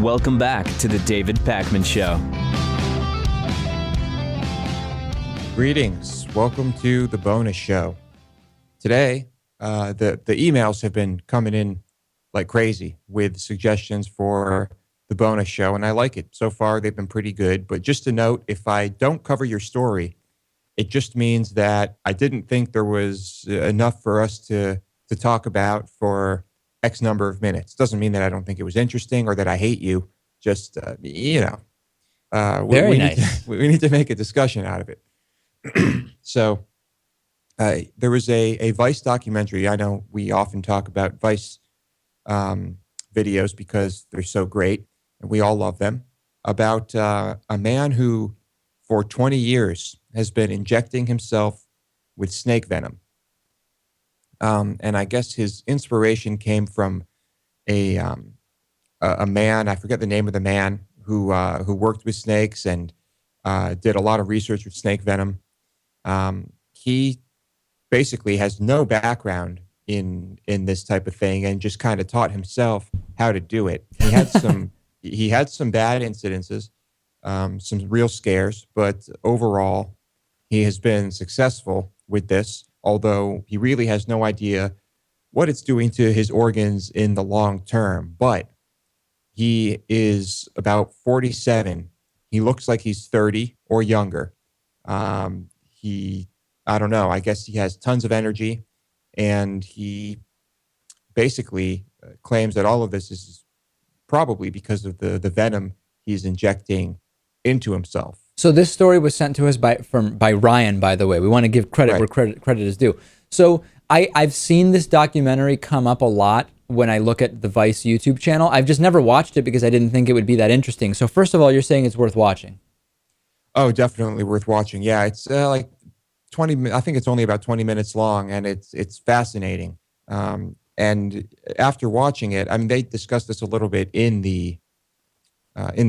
Welcome back to the David Pakman Show. Greetings. Welcome to the bonus show. Today, the emails have been coming in like crazy with suggestions for the bonus show, and I like it. So far, they've been pretty good. But just a note, if I don't cover your story, it just means that I didn't think there was enough for us to talk about for X number of minutes. Doesn't mean that I don't think it was interesting or that I hate you. Just, Very nice. We need to make a discussion out of it. So there was a Vice documentary. I know we often talk about Vice videos because they're so great and we all love them, about a man who for 20 years has been injecting himself with snake venom. And I guess his inspiration came from a man, I forget the name of the man, who worked with snakes and did a lot of research with snake venom. He basically has no background in this type of thing and just kind of taught himself how to do it. He had some bad incidences, some real scares, but overall he has been successful with this, although he really has no idea what it's doing to his organs in the long term. But he is about 47. He looks like he's 30 or younger. I don't know, I guess he has tons of energy, and he basically claims that all of this is probably because of the venom he's injecting into himself. So this story was sent to us by Ryan, by the way. We want to give credit where credit is due. So I've seen this documentary come up a lot when I look at the Vice YouTube channel. I've just never watched it because I didn't think it would be that interesting. So first of all, you're saying it's worth watching. Oh, definitely worth watching. Yeah, it's like 20. I think it's only about 20 minutes long, and it's fascinating. And after watching it, I mean, they discussed this a little bit in the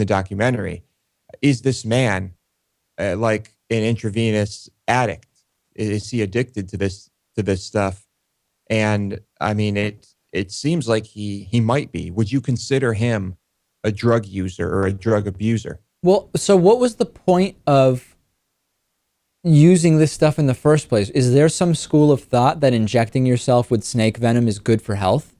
documentary. Is this man like an intravenous addict? Is he addicted to this stuff? And I mean, it seems like he might be. Would you consider him a drug user or a drug abuser? Well, so what was the point of using this stuff in the first place? Is there some school of thought that injecting yourself with snake venom is good for health?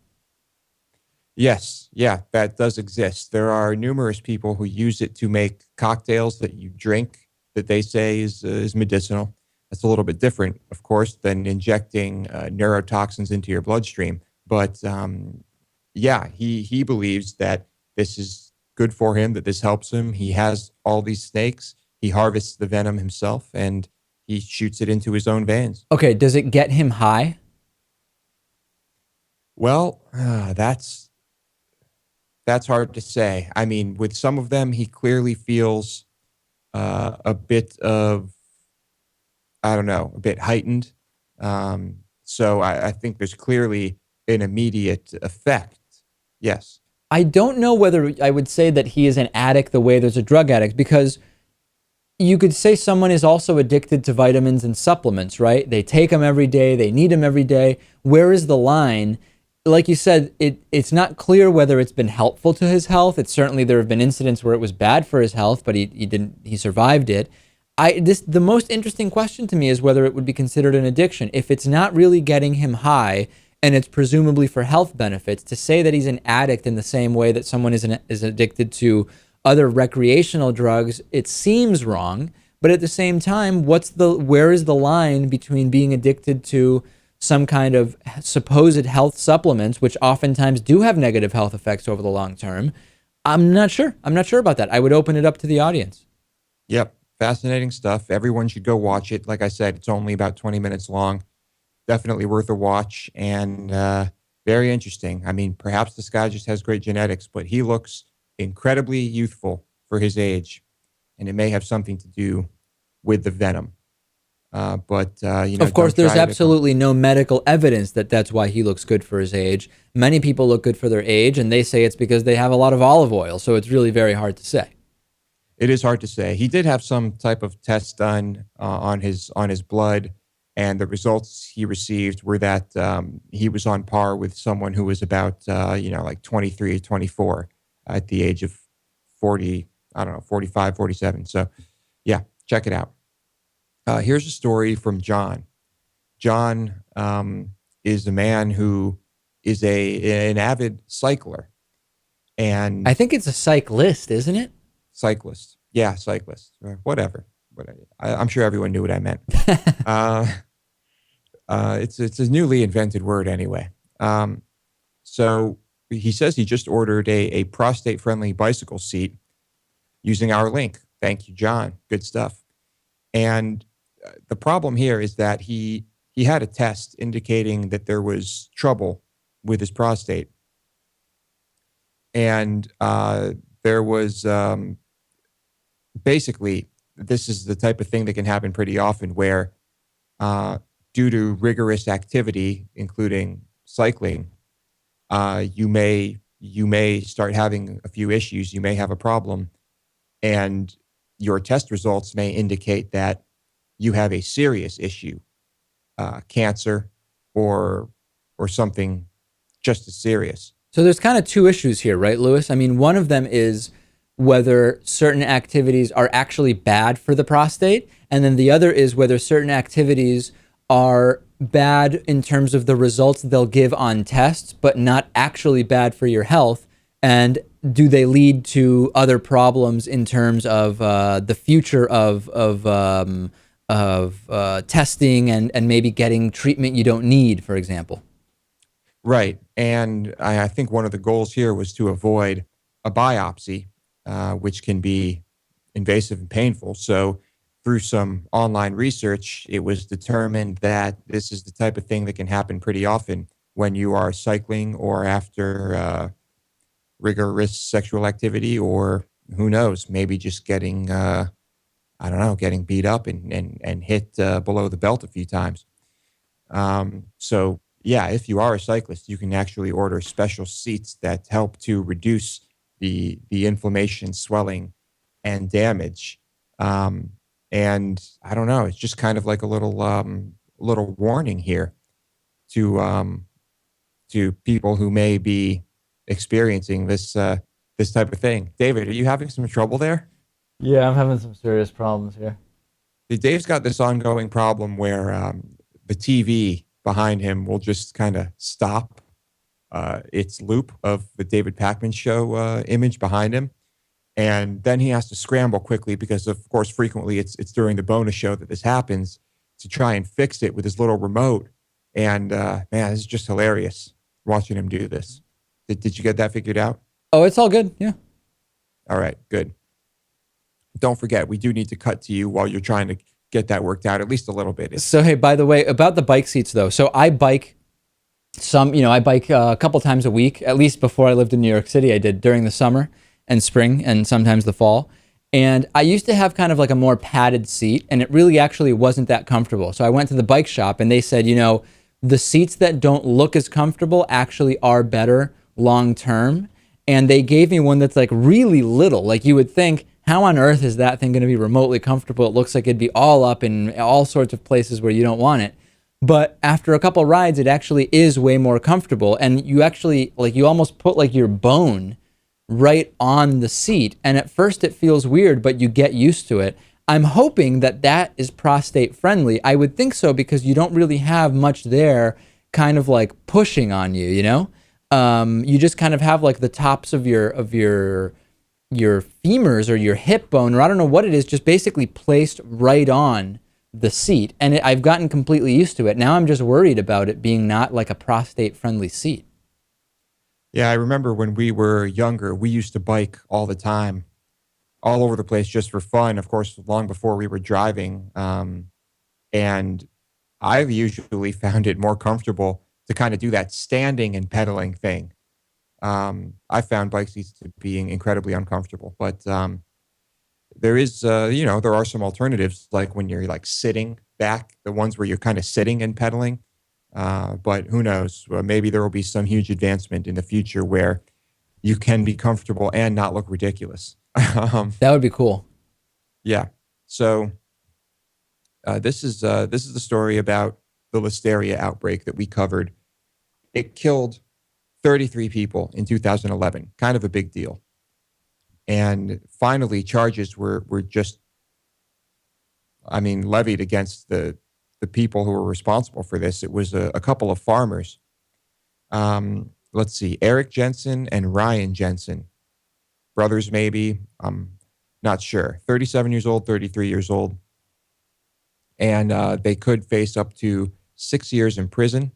Yes. Yeah, that does exist. There are numerous people who use it to make cocktails that you drink that they say is medicinal. That's a little bit different, of course, than injecting neurotoxins into your bloodstream. But yeah, he believes that this is good for him, that this helps him. He has all these snakes. He harvests the venom himself, and he shoots it into his own veins. Okay, does it get him high? Well, that's hard to say. I mean, with some of them, he clearly feels a bit of, I don't know, a bit heightened. So I think there's clearly an immediate effect. Yes. I don't know whether I would say that he is an addict the way there's a drug addict, because you could say someone is also addicted to vitamins and supplements, right? They take them every day. They need them every day. Where is the line? Like you said, it's not clear whether it's been helpful to his health. It's certainly, there have been incidents where it was bad for his health, but he survived it. The most interesting question to me is whether it would be considered an addiction. If it's not really getting him high and it's presumably for health benefits, to say that he's an addict in the same way that someone is addicted to other recreational drugs, it seems wrong. But at the same time, where is the line between being addicted to some kind of supposed health supplements, which oftentimes do have negative health effects over the long term? I'm not sure. I'm not sure about that. I would open it up to the audience. Yep. Fascinating stuff. Everyone should go watch it. Like I said, it's only about 20 minutes long. Definitely worth a watch, and very interesting. I mean, perhaps this guy just has great genetics, but he looks incredibly youthful for his age, and it may have something to do with the venom. Of course, there's absolutely no medical evidence that that's why he looks good for his age. Many people look good for their age, and they say it's because they have a lot of olive oil. So it's really very hard to say. It is hard to say. He did have some type of test done on his blood, and the results he received were that he was on par with someone who was about like 23 or 24 at the age of 40, I don't know, 45, 47. So yeah, check it out. Here's a story from John. John is a man who is an avid cycler and I think it's a cyclist, isn't it? cyclist. Yeah, cyclist. Whatever. I'm sure everyone knew what I meant. uh, it's a newly invented word anyway. So he says he just ordered a prostate-friendly bicycle seat using our link. Thank you, John. Good stuff. And the problem here is that he had a test indicating that there was trouble with his prostate. And there was basically, this is the type of thing that can happen pretty often where due to rigorous activity, including cycling, you may start having a few issues. You may have a problem, and your test results may indicate that you have a serious issue, cancer, or something just as serious. So there's kind of two issues here, right, Lewis? I mean, one of them is whether certain activities are actually bad for the prostate, and then the other is whether certain activities are bad in terms of the results they'll give on tests, but not actually bad for your health. And do they lead to other problems in terms of the future of testing and maybe getting treatment you don't need, for example? Right. And I think one of the goals here was to avoid a biopsy, which can be invasive and painful. So through some online research, it was determined that this is the type of thing that can happen pretty often when you are cycling or after rigorous sexual activity, or who knows, maybe just getting, getting beat up and hit below the belt a few times. So yeah, if you are a cyclist, you can actually order special seats that help to reduce the inflammation, swelling, and damage. And I don't know, it's just kind of like a little warning here to people who may be experiencing this type of thing. David, are you having some trouble there? Yeah, I'm having some serious problems here. Dave's got this ongoing problem where the TV behind him will just kind of stop its loop of the David Pakman Show image behind him. And then he has to scramble quickly because, of course, frequently it's during the bonus show that this happens, to try and fix it with his little remote. And man, this is just hilarious watching him do this. Did you get that figured out? Oh, it's all good. Yeah. All right, good. Don't forget, we do need to cut to you while you're trying to get that worked out at least a little bit. So, hey, by the way, about the bike seats though. So I bike a couple times a week, at least before I lived in New York City. I did during the summer and spring and sometimes the fall. And I used to have kind of like a more padded seat, and it really actually wasn't that comfortable. So I went to the bike shop and they said, the seats that don't look as comfortable actually are better long term. And they gave me one that's like really little. Like you would think, how on earth is that thing going to be remotely comfortable? It looks like it'd be all up in all sorts of places where you don't want it. But after a couple rides, it actually is way more comfortable. And you actually, you almost put like your bone right on the seat. And at first it feels weird, but you get used to it. I'm hoping that is prostate friendly. I would think so, because you don't really have much there kind of like pushing on you, you just kind of have like the tops of your femurs or your hip bone, or I don't know what it is, just basically placed right on the seat. And I've gotten completely used to it. Now I'm just worried about it being not like a prostate friendly seat. Yeah, I remember when we were younger, we used to bike all the time, all over the place, just for fun, of course, long before we were driving. And I've usually found it more comfortable to kind of do that standing and pedaling thing. I found bike seats to being incredibly uncomfortable, but there is, there are some alternatives, like when you're like sitting back, the ones where you're kind of sitting and pedaling. But who knows? Maybe there will be some huge advancement in the future where you can be comfortable and not look ridiculous. That would be cool. Yeah. So this is the story about the listeria outbreak that we covered. It killed 33 people in 2011. Kind of a big deal. And finally, charges were just, levied against the people who were responsible for this. It was a couple of farmers. Let's see, Eric Jensen and Ryan Jensen, brothers maybe. I'm not sure. 37 years old, 33 years old. And they could face up to 6 years in prison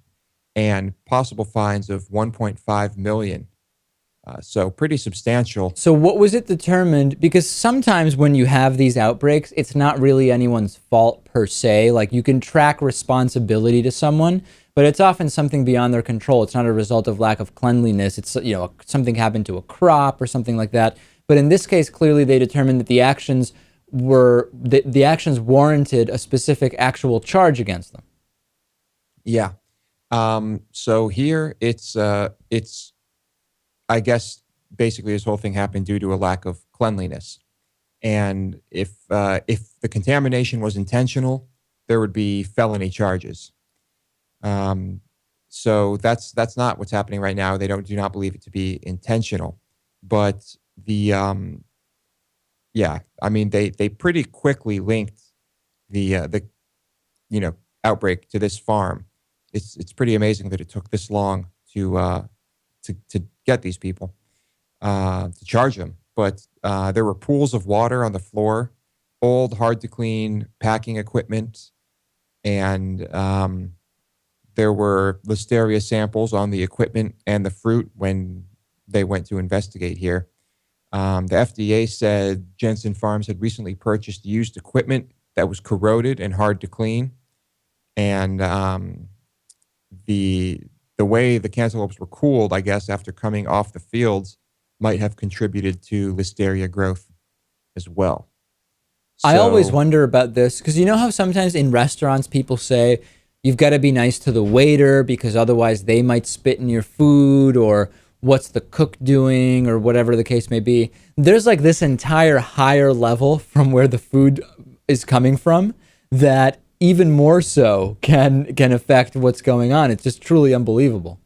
and possible fines of 1.5 million. So pretty substantial. So what was it determined? Because sometimes when you have these outbreaks, it's not really anyone's fault per se. Like you can track responsibility to someone, but it's often something beyond their control. It's not a result of lack of cleanliness. It's, something happened to a crop or something like that. But in this case, clearly they determined that the actions the actions warranted a specific actual charge against them. Yeah. So here it's I guess basically this whole thing happened due to a lack of cleanliness. And if the contamination was intentional, there would be felony charges. So that's not what's happening right now. They do not believe it to be intentional. But they pretty quickly linked the outbreak to this farm. It's pretty amazing that it took this long to get these people, to charge them. But there were pools of water on the floor, old, hard to clean packing equipment, and there were listeria samples on the equipment and the fruit when they went to investigate here. The FDA said Jensen Farms had recently purchased used equipment that was corroded and hard to clean. And the way the cantaloupes were cooled, I guess, after coming off the fields might have contributed to listeria growth as well. I always wonder about this because you know how sometimes in restaurants people say you've got to be nice to the waiter because otherwise they might spit in your food, or what's the cook doing, or whatever the case may be. There's like this entire higher level from where the food is coming from that even more so can affect what's going on. It's just truly unbelievable.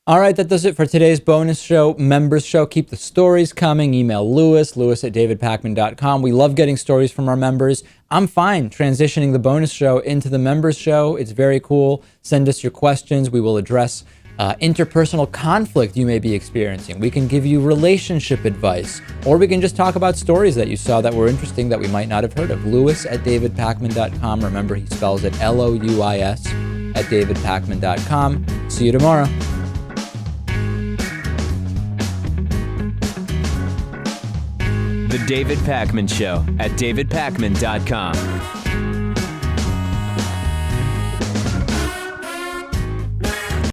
All right, that does it for today's bonus show, members show. Keep the stories coming. Email Lewis at davidpakman.com. We love getting stories from our members. I'm fine transitioning the bonus show into the members show. It's very cool. Send us your questions. We will address interpersonal conflict you may be experiencing. We can give you relationship advice, or we can just talk about stories that you saw that were interesting that we might not have heard of. Lewis at davidpakman.com. Remember, he spells it Louis at davidpakman.com. See you tomorrow. The David Pakman Show at davidpakman.com.